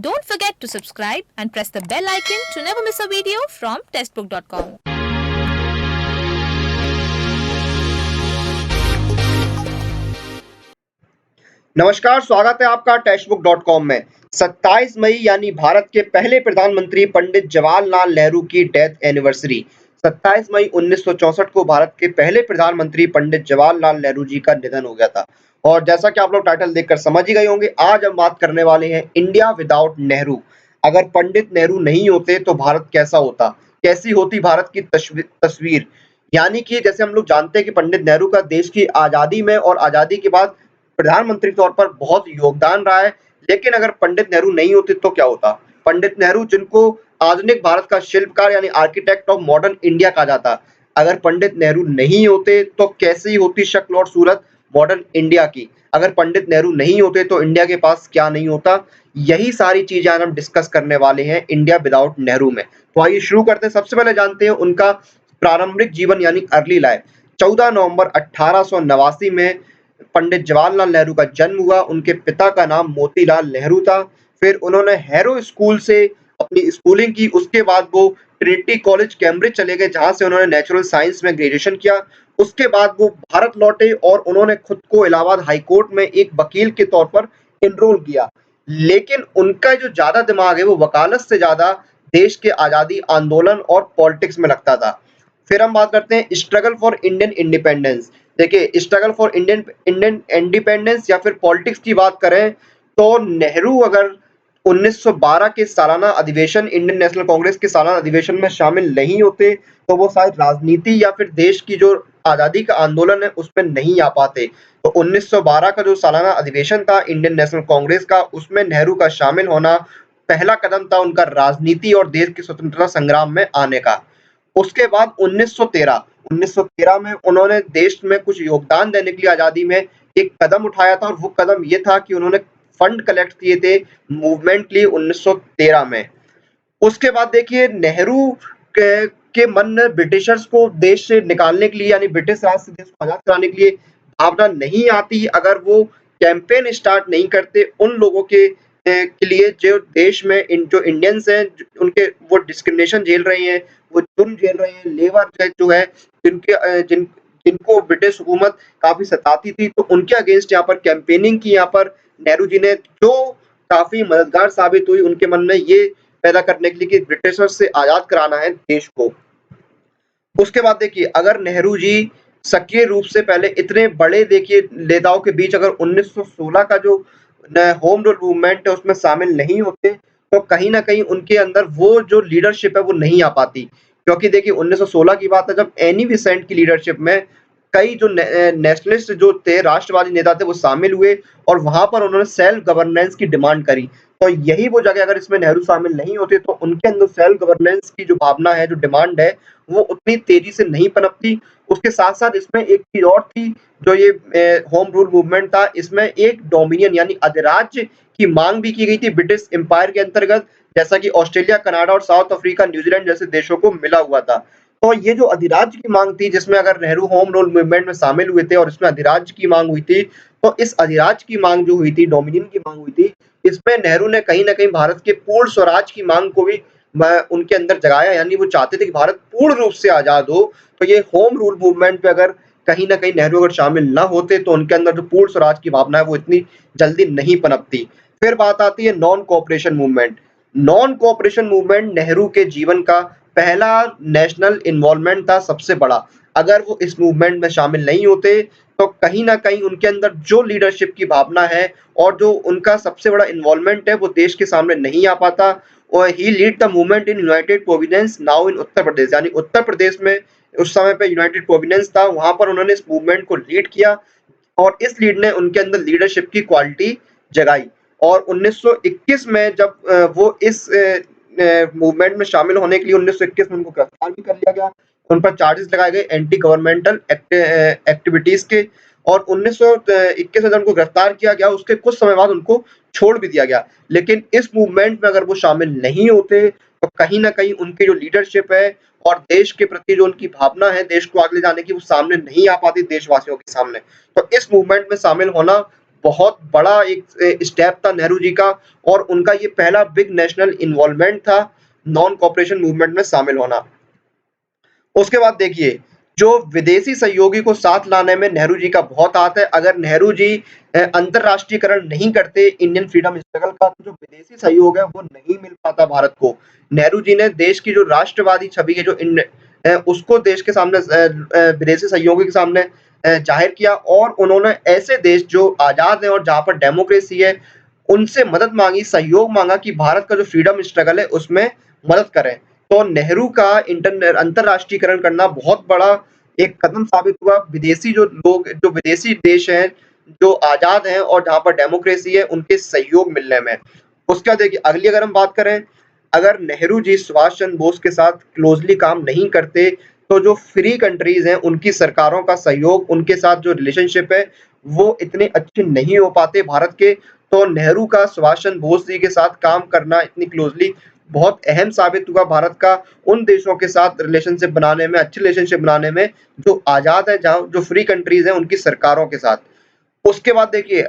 Don't forget to subscribe and press the bell icon to never miss a video from testbook.com. नमस्कार, स्वागत है आपका टेक्स्टबुक.com में। 27 मई यानी भारत के पहले प्रधानमंत्री पंडित जवाहरलाल नेहरू की डेथ एनिवर्सरी। 27 मई 1964 को भारत के पहले प्रधानमंत्री पंडित जवाहरलाल नेहरू जी का निधन हो गया था। और जैसा कि आप लोग टाइटल देखकर समझ ही गए होंगे, आज हम बात करने वाले हैं इंडिया विदाउट नेहरू। अगर पंडित नेहरू नहीं होते तो भारत कैसा होता, कैसी होती भारत की तस्वीर। यानी कि जैसे हम लोग जानते हैं कि पंडित नेहरू का देश की आजादी में और आजादी के बाद प्रधानमंत्री तौर पर बहुत योगदान रहा है, लेकिन अगर पंडित नेहरू नहीं होते तो क्या होता। पंडित नेहरू जिनको आधुनिक भारत का शिल्पकार यानी आर्किटेक्ट ऑफ मॉडर्न इंडिया कहा जाता, अगर पंडित नेहरू नहीं होते तो कैसी होती शक्ल और सूरत मॉडर्न इंडिया की। अगर पंडित नेहरू नहीं होते तो इंडिया के पास क्या नहीं होता। यही सारी चीजें आज हम डिस्कस करने वाले हैं इंडिया विदाउट नेहरू में। तो आइए शुरू करते हैं। सबसे पहले जानते हैं उनका प्रारंभिक जीवन यानी अर्ली लाइफ। 14 नवंबर 1889 में पंडित जवाहरलाल नेहरू का जन्म हुआ। उनके पिता का नाम मोतीलाल नेहरू था। फिर उन्होंने हैरो स्कूल से अपनी स्कूलिंग की। उसके बाद वो ट्रिनिटी कॉलेज कैम्ब्रिज चले गए, जहां से उन्होंने नेचुरल साइंस में ग्रेजुएशन किया। उसके बाद वो भारत लौटे और उन्होंने खुद को इलाहाबाद हाई कोर्ट में एक वकील के तौर पर एनरोल किया। लेकिन उनका जो ज्यादा दिमाग है वो वकालत से ज्यादा देश के आजादी आंदोलन और पॉलिटिक्स में लगता था। फिर हम बात करते हैं स्ट्रगल फॉर इंडियन इंडिपेंडेंस। देखिए, struggle for Indian Indian independence या फिर पॉलिटिक्स की बात करें तो नेहरू अगर 1912 के सालाना अधिवेशन इंडियन नेशनल कांग्रेस के सालाना अधिवेशन में शामिल नहीं होते तो वो शायद राजनीति या फिर देश की जो आजादी का आंदोलन है उसमें नहीं आ पाते। तो 1912 का जो सालाना अधिवेशन था इंडियन नेशनल कांग्रेस का, उसमें नेहरू का शामिल होना पहला कदम था उनका राजनीति और देश की स्वतंत्रता संग्राम में आने का। उसके बाद 1913 में उन्होंने देश में कुछ योगदान देने के लिए आजादी में एक कदम उठाया था, और वो कदम ये था कि उन्होंने फंड कलेक्ट किए थे मूवमेंट के लिए 1913 में। उसके बाद देखिए, नेहरू के मन में ब्रिटिशर्स को देश से निकालने के लिए यानी ब्रिटिश राज से देश को आजाद कराने के लिए भावना नहीं आती अगर वो कैंपेन स्टार्ट नहीं करते उन लोगों के लिए जो देश में जो इंडियंस हैं उनके वो डिस्क्रिमिनेशन झेल रहे हैं, वो जुर्म झेल रहे हैं, लेबर जो है जिनको ब्रिटिश हुकूमत काफी सताती थी, तो उनके अगेंस्ट यहाँ पर कैंपेनिंग की। यहाँ पर नेहरू जी ने जो काफी मददगार साबित हुई उनके मन में ये पैदा करने के लिए कि ब्रिटिशर से आजाद कराना है देश को। उसके बाद देखिए, अगर नेहरू जी सक्रिय रूप से पहले इतने बड़े देखिए नेताओं के बीच अगर 1916 का जो होम रूल मूवमेंट है उसमें शामिल नहीं होते तो कहीं ना कहीं उनके अंदर वो जो लीडरशिप है वो नहीं आ पाती। क्योंकि देखिए 1916 की बात है जब एनी बेसेंट की लीडरशिप में कई जो नेशनलिस्ट जो थे, राष्ट्रवादी नेता थे, वो शामिल हुए और वहां पर उन्होंने सेल्फ गवर्नेंस की डिमांड करी। तो यही वो जगह अगर इसमें नेहरू शामिल नहीं होते तो उनके अंदर सेल्फ गवर्नेंस की जो भावना है, जो डिमांड है, वो उतनी तेजी से नहीं पनपती। उसके साथ साथ इसमें एक चीज और थी, जो ये होम रूल मूवमेंट था, इसमें एक डोमिनियन यानी अधिराज्य की मांग भी की गई थी ब्रिटिश एम्पायर के अंतर्गत, जैसा कि ऑस्ट्रेलिया, कनाडा और साउथ अफ्रीका, न्यूजीलैंड जैसे देशों को मिला हुआ था। तो ये जो अधिराज्य की मांग थी, जिसमें अगर नेहरू होम रूल मूवमेंट में शामिल हुए थे और इसमें अधिराज्य की मांग हुई थी, तो इस अधिराज्य की मांग जो हुई थी, डोमिनियन की मांग हुई थी, इसमें नेहरू ने कहीं न कहीं भारत के पूर्ण स्वराज की मांग को भी उनके अंदर जगाया। यानी वो चाहते थे कि भारत पूर्ण रूप से आजाद हो। तो ये होम रूल मूवमेंट पे अगर कहीं न कहीं नेहरू अगर शामिल ना होते तो उनके अंदर जो पूर्ण स्वराज की भावना है वो इतनी जल्दी नहीं पनपती। फिर बात आती है non cooperation movement. Non cooperation movement Nehru के जीवन का पहला नेशनल इन्वॉल्वमेंट था, सबसे बड़ा। अगर वो इस मूवमेंट में शामिल नहीं होते तो कहीं न कहीं उनके अंदर जो लीडरशिप की भावना है और जो उनका सबसे बड़ा इन्वॉल्वमेंट है वो देश के सामने नहीं आ पाता। और he lead the movement in united providence now in Uttar Pradesh, यानी उत्तर प्रदेश में उस समय पे यूनाइटेड प्रोविडेंस था, वहां पर उन्होंने इस मूवमेंट को लीड किया और इस लीड ने उनके अंदर लीडरशिप की क्वालिटी जगाई। और 1921 में जब वो इस मूवमेंट में शामिल होने के लिए 1921 में उनको गिरफ्तार भी कर लिया गया। उन पर चार्जेस लगाए गए एंटी गवर्नमेंटल एक्टिविटीज के, और 1921 में जब उनको गिरफ्तार किया गया उसके कुछ समय बाद उनको छोड़ भी दिया गया। लेकिन इस मूवमेंट में अगर वो शामिल नहीं होते तो कहीं ना कहीं उनकी जो लीडरशिप है और देश के प्रति जो उनकी भावना है देश को आगे ले जाने की, वो सामने नहीं आ पाती देशवासियों के सामने। तो इस मूवमेंट में शामिल होना बहुत बड़ा एक स्टेप था नेहरू जी का और उनका ये पहला बिग नेशनल इन्वॉल्वमेंट था नॉन कॉपरेशन मूवमेंट में शामिल होना। उसके बाद देखिए, जो विदेशी सहयोगी को साथ लाने में नेहरू जी का बहुत हाथ है। अगर नेहरू जी अंतर्राष्ट्रीयकरण नहीं करते इंडियन फ्रीडम स्ट्रगल का, तो जो विदेशी सहयोग है वो नहीं मिल पाता भारत को। नेहरू जी ने देश की जो राष्ट्रवादी छवि है उसको देश के सामने विदेशी सहयोगी के सामने जाहिर किया और उन्होंने ऐसे देश जो आज़ाद हैं और जहाँ पर डेमोक्रेसी है, उनसे मदद माँगी, सहयोग माँगा कि भारत का जो फ्रीडम स्ट्रगल है उसमें मदद करें। तो नेहरू का अंतर्राष्ट्रीयकरण करना बहुत बड़ा एक कदम साबित हुआ। जो विदेशी देश हैं, जो आज़ाद हैं और जहाँ पर डेमोक्रेसी है, उनके सहयोग मिलने में। उसके बाद देखिए, अगली अगर हम बात करें, अगर नेहरू जी सुभाष चंद्र बोस के साथ क्लोज़ली काम नहीं करते, तो जो फ्री कंट्रीज़ हैं, उनकी सरकारों का सहयोग, उनके साथ जो रिलेशनशिप है, वो इतने अच्छे नहीं हो पाते भारत के। तो नेहरू का सुभाष चंद्र बोस जी के साथ काम करना इतनी क्लोज़ली बहुत अहम साबित हुआ भारत का उन देशों के साथ रिलेशनशिप बनाने में, अच्छे रिलेशनशिप बनाने में, जो आज़ाद है, जहाँ जो फ्री कंट्रीज़ हैं, उनकी सरकारों के साथ। उसके बाद देखिए,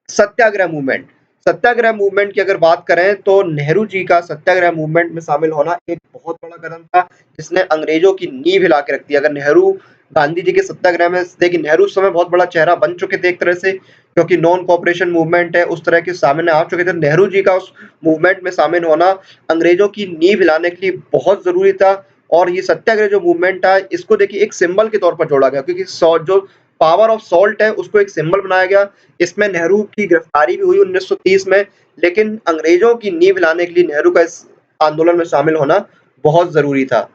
सत्याग्रह मूवमेंट। सत्याग्रह मूवमेंट की अगर बात करें तो नेहरू जी का सत्याग्रह मूवमेंट में शामिल होना एक बहुत बड़ा कदम था, जिसने अंग्रेजों की नींव हिला के रख दी। अगर नेहरू गांधी जी के सत्याग्रह में देखिए, नेहरू उस समय बहुत बड़ा चेहरा बन चुके थे एक तरह से, क्योंकि नॉन कोऑपरेशन मूवमेंट है, उस तरह के सामने आ चुके थे। नेहरू जी का उस मूवमेंट में शामिल होना अंग्रेजों की नींव हिलाने के लिए बहुत ज़रूरी था और ये सत्याग्रह जो मूवमेंट था, इसको देखिए एक सिंबल के तौर पर जोड़ा गया क्योंकि जो पावर ऑफ सॉल्ट है, उसको एक सिंबल बनाया गया। इसमें नेहरू की गिरफ्तारी भी हुई 1930 में, लेकिन अंग्रेजों की नींव हिलाने के लिए नेहरू का इस आंदोलन में शामिल होना बहुत ज़रूरी था।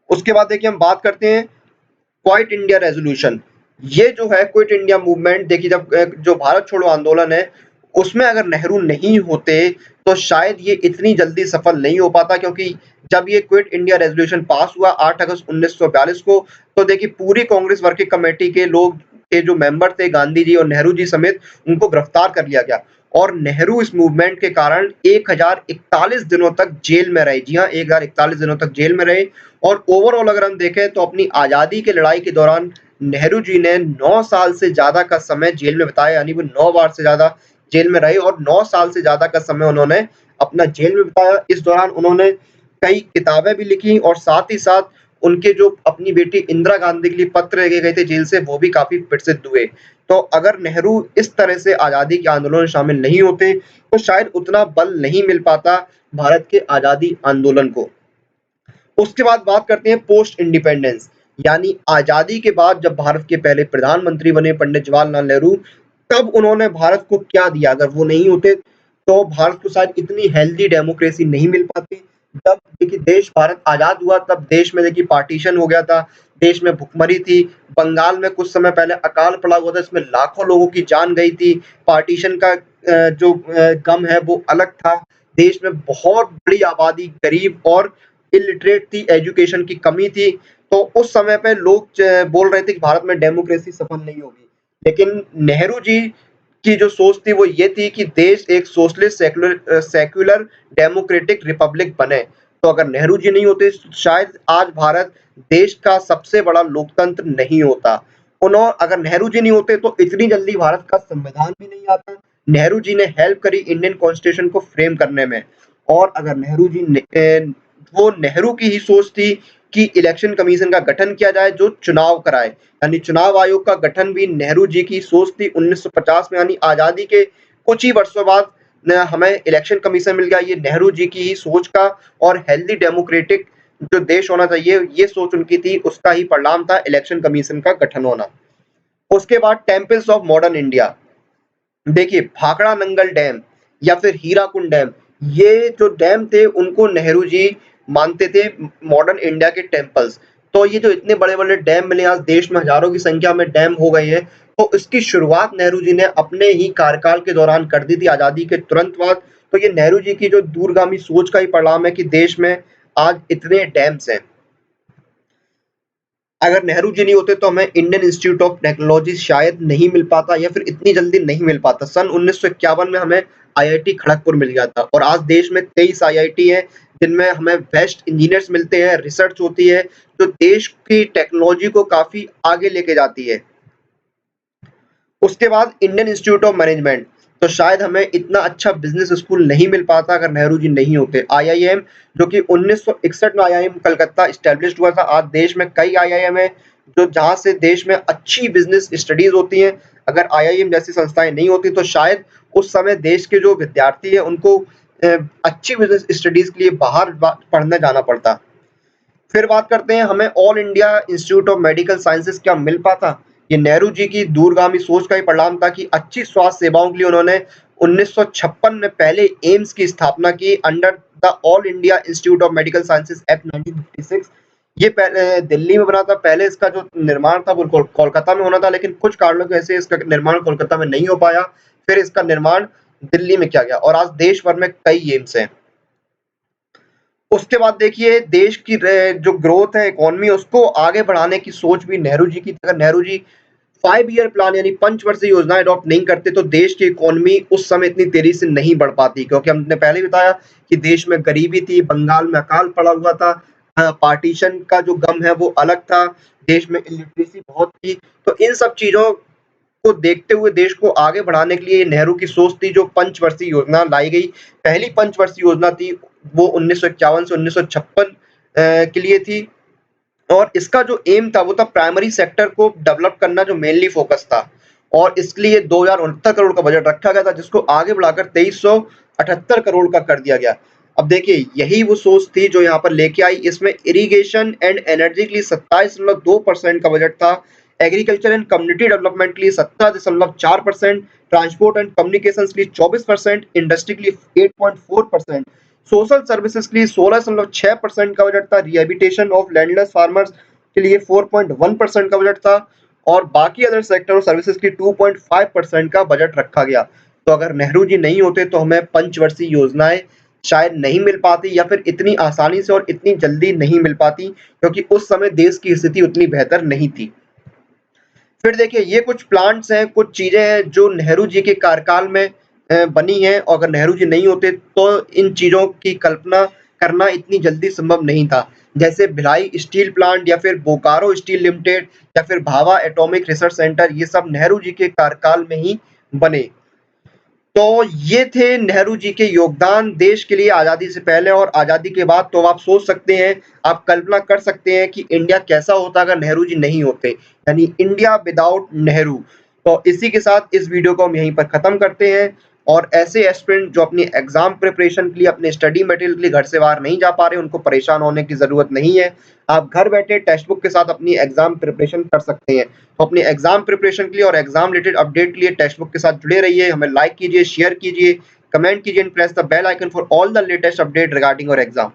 उसके बाद देखिए हम बात करते हैं क्विट इंडिया रेज़ोल्यूशन। ये जो है क्विट इंडिया मूवमेंट, देखिए जब जो भारत छोड़ो आंदोलन है, उसमें अगर नेहरू नहीं होते, तो शायद ये इतनी जल्दी सफल नहीं हो पाता क्योंकि जब ये क्विट इंडिया रेज़ोल्यूशन पास हुआ 8 अगस्त 1942 को, तो देखिए पूरी कांग्रेस वर्किंग कमेटी के लोग के जो मेंबर थे, गांधी जी और नेहरू जी समेत, उनको गिरफ्तार कर लिया गया और नेहरू इस मूवमेंट के कारण 1041 दिनों तक जेल में रहे। जी हाँ, 1041 दिनों तक जेल में रहे और ओवरऑल अगर हम देखें तो अपनी आज़ादी की लड़ाई के दौरान नेहरू जी ने 9 साल से ज़्यादा का समय जेल में बिताया, यानी वो 9 बार से ज़्यादा जेल में रहे और 9 साल से ज़्यादा का समय उन्होंने अपना जेल में बिताया। इस दौरान उन्होंने कई किताबें भी लिखी और साथ ही साथ उनके जो अपनी बेटी इंदिरा गांधी के लिए पत्र लिखे गए थे जेल से, वो भी काफ़ी प्रसिद्ध हुए। तो अगर नेहरू इस तरह से आज़ादी के आंदोलन में शामिल नहीं होते, तो शायद उतना बल नहीं मिल पाता भारत के आज़ादी आंदोलन को। उसके बाद बात करते हैं पोस्ट इंडिपेंडेंस, यानी आज़ादी के बाद जब भारत के पहले प्रधानमंत्री बने पंडित जवाहरलाल नेहरू, तब उन्होंने भारत को क्या दिया? अगर वो नहीं होते, तो भारत को शायद इतनी हेल्दी डेमोक्रेसी नहीं मिल पाती। जब देखिए देश भारत आज़ाद हुआ, तब देश में देखिए पार्टीशन हो गया था, देश में भुखमरी थी, बंगाल में कुछ समय पहले अकाल पड़ा हुआ था, इसमें लाखों लोगों की जान गई थी, पार्टीशन का जो गम है वो अलग था, देश में बहुत बड़ी आबादी गरीब और इलिटरेट थी, एजुकेशन की कमी थी, तो उस समय पे लोग बोल रहे थे कि भारत में डेमोक्रेसी सफल नहीं होगी। लेकिन नेहरू जी की जो सोच थी वो ये थी कि देश एक सोशलिस्ट सेक्युलर डेमोक्रेटिक रिपब्लिक बने। तो अगर नेहरू जी नहीं होते, शायद आज भारत देश का सबसे बड़ा लोकतंत्र नहीं होता। अगर नेहरू जी नहीं होते, तो इतनी जल्दी भारत का संविधान भी नहीं आता। नेहरू जी ने हेल्प करी इंडियन कॉन्स्टिट्यूशन को फ्रेम करने में और अगर नेहरू जी ने वो नेहरू की ही सोच थी कि इलेक्शन कमीशन का गठन किया जाए जो चुनाव कराए, यानी चुनाव आयोग का गठन भी नेहरू जी की सोच थी 1950 में, यानी आज़ादी के कुछ ही वर्षों बाद हमें इलेक्शन कमीशन मिल गया। ये नेहरू जी की ही सोच का और हेल्दी डेमोक्रेटिक जो देश होना चाहिए, ये सोच उनकी थी, उसका ही परिणाम था इलेक्शन कमीशन का गठन होना। उसके बाद टेम्पल्स ऑफ मॉडर्न इंडिया, देखिए भाखड़ा नंगल डैम या फिर हीराकुंड डैम, ये जो डैम थे उनको नेहरू जी मानते थे मॉडर्न इंडिया के टेम्पल्स। तो ये जो इतने बड़े-बड़े डैम मिले आज देश में, हजारों की संख्या में डैम हो गए हैं, तो इसकी शुरुआत नेहरू जी ने अपने ही कार्यकाल के दौरान कर दी थी आज़ादी के तुरंत बाद। तो ये नेहरू जी की जो दूरगामी सोच का ही परिणाम है कि देश में आज इतने डैम्स हैं। अगर नेहरू जी नहीं होते तो हमें इंडियन इंस्टीट्यूट ऑफ टेक्नोलॉजी शायद नहीं मिल पाता या फिर इतनी जल्दी नहीं मिल पाता। सन 1951 में हमें आईआईटी खड़गपुर मिल गया था और आज देश में 23 आईआईटी हैं, जिनमें हमें बेस्ट इंजीनियर्स मिलते हैं, रिसर्च होती है, जो देश की टेक्नोलॉजी को काफ़ी आगे लेके जाती है। उसके बाद इंडियन इंस्टीट्यूट ऑफ मैनेजमेंट, तो शायद हमें इतना अच्छा बिजनेस स्कूल नहीं मिल पाता अगर नेहरू जी नहीं होते। आईआईएम, जो कि 1961 में आईआईएम कलकत्ता इस्टेब्लिश्ड हुआ था। आज देश में कई आईआईएम है जो जहाँ से देश में अच्छी बिजनेस स्टडीज होती हैं। अगर आईआईएम जैसी संस्थाएं नहीं होती तो शायद उस समय देश के जो विद्यार्थी है उनको अच्छी बिजनेस स्टडीज के लिए बाहर पढ़ने जाना पड़ता। फिर बात करते हैं हमें all India institute of medical sciences क्या मिल पाता। ये नेहरू जी की दूरगामी सोच का ही परिणाम था कि अच्छी स्वास्थ्य सेवाओं के लिए उन्होंने 1956 में पहले एम्स की स्थापना की under the all India institute of medical sciences act 1956। ये पहले दिल्ली में बना था। पहले इसका जो निर्माण था वो कोलकाता में होना था, लेकिन कुछ कारणों की वजह से इसका निर्माण कोलकाता में नहीं हो पाया। फिर इसका निर्माण दिल्ली में किया गया और आज देश भर में कई एम्स हैं। उसके बाद देखिए देश की जो ग्रोथ है इकोनॉमी उसको आगे बढ़ाने की सोच भी नेहरू जी की। अगर नेहरू जी 5 ईयर प्लान यानी पंचवर्षीय योजना अडॉप्ट नहीं करते तो देश की इकोनॉमी उस समय इतनी तेजी से नहीं बढ़ पाती, क्योंकि हमने पहले बताया कि देश में गरीबी थी, बंगाल में अकाल पड़ा हुआ था, पार्टीशन का जो गम है वो अलग था, देश में इलिटरेसी बहुत थी। तो इन सब चीजों को देखते हुए देश को आगे बढ़ाने के लिए नेहरू की सोच थी जो पंचवर्षीय योजना लाई गई। पहली पंचवर्षीय योजना थी वो 1951 से 1956 के लिए थी और इसका जो एम था वो था प्राइमरी सेक्टर को डेवलप करना, जो मेनली फोकस था। और इसके लिए 2069 करोड़ का बजट रखा गया था जिसको आगे बढ़ाकर 2378 करोड़ का कर दिया गया। अब देखिए यही वो सोच थी जो यहाँ पर लेके आई। इसमें इरिगेशन एंड एनर्जी के लिए 27.2% का बजट था, एग्रीकल्चर एंड कम्युनिटी डेवलपमेंट के लिए 17.4%, ट्रांसपोर्ट एंड कम्युनिकेशंस के लिए 24%, इंडस्ट्री के लिए 8.4%, सोशल सर्विसेज के लिए 16.6% का बजट था, रिहेबिलिटेशन ऑफ लैंडलेस फार्मर्स के लिए 4.1% का बजट था और बाकी अदर सेक्टर और सर्विसेज की 2.5% का बजट रखा गया। तो अगर नेहरू जी नहीं होते तो हमें पंचवर्षीय योजनाएं शायद नहीं मिल पाती या फिर इतनी आसानी से और इतनी जल्दी नहीं मिल पाती, क्योंकि उस समय देश की स्थिति उतनी बेहतर नहीं थी। फिर देखिए ये कुछ प्लांट्स हैं, कुछ चीजें हैं जो नेहरू जी के कार्यकाल में बनी हैं और अगर नेहरू जी नहीं होते तो इन चीजों की कल्पना करना इतनी जल्दी संभव नहीं था। जैसे भिलाई स्टील प्लांट या फिर बोकारो स्टील लिमिटेड या फिर भाभा एटॉमिक रिसर्च सेंटर, ये सब नेहरू जी के कार्यकाल में ही बने। तो ये थे नेहरू जी के योगदान देश के लिए आज़ादी से पहले और आज़ादी के बाद। तो आप सोच सकते हैं, आप कल्पना कर सकते हैं कि इंडिया कैसा होता अगर नेहरू जी नहीं होते, यानी इंडिया विदाउट नेहरू। तो इसी के साथ इस वीडियो को हम यहीं पर ख़त्म करते हैं और ऐसे एस्पिरेंट जो अपनी एग्जाम प्रिपरेशन के लिए, अपने स्टडी मटेरियल के लिए घर से बाहर नहीं जा पा रहे, उनको परेशान होने की ज़रूरत नहीं है। आप घर बैठे टेक्स्ट बुक के साथ अपनी एग्जाम प्रिपरेशन कर सकते हैं। तो अपनी एग्जाम प्रिपरेशन के लिए और एग्जाम रिलेटेड अपडेट के लिए टेक्स्ट बुक के साथ जुड़े रहिए। हमें लाइक कीजिए, शेयर कीजिए, कमेंट कीजिए and press the bell icon for all the latest update regarding your exam.